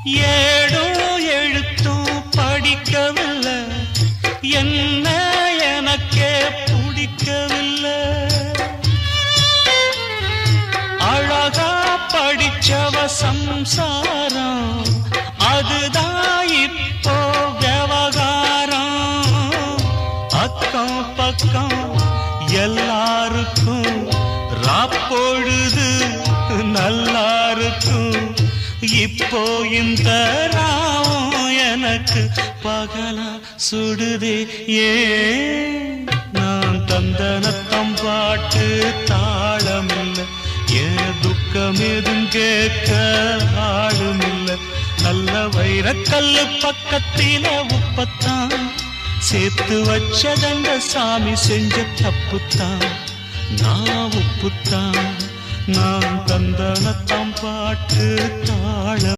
ஏடும் எழுத்தும் படிக்கவில்லை, என்ன எனக்கே பிடிக்கவில்லை. அழகா படிச்சவ சம்சாரம், அதுதான் இப்போ விவகாரம். அக்கம் பக்கம் எல்லாருக்கும் ராப்பொழுது நல்லா இருக்கும். இப்போ இந்த ராவம் எனக்கு பகலா சுடுதே. ஏன் நான் தந்தனத்தம் பாட்டு தாளமில்லை, ஏன் துக்கம் எதுவும் கேட்க ஆளுமில்லை. நல்ல வைரக்கல்லு பக்கத்தில உப்பத்தான் சேர்த்து வச்சதங்க சாமி செஞ்ச தப்புத்தான். நான் உப்புத்தான், நான் தந்தனத்தம் பாட்டு தாள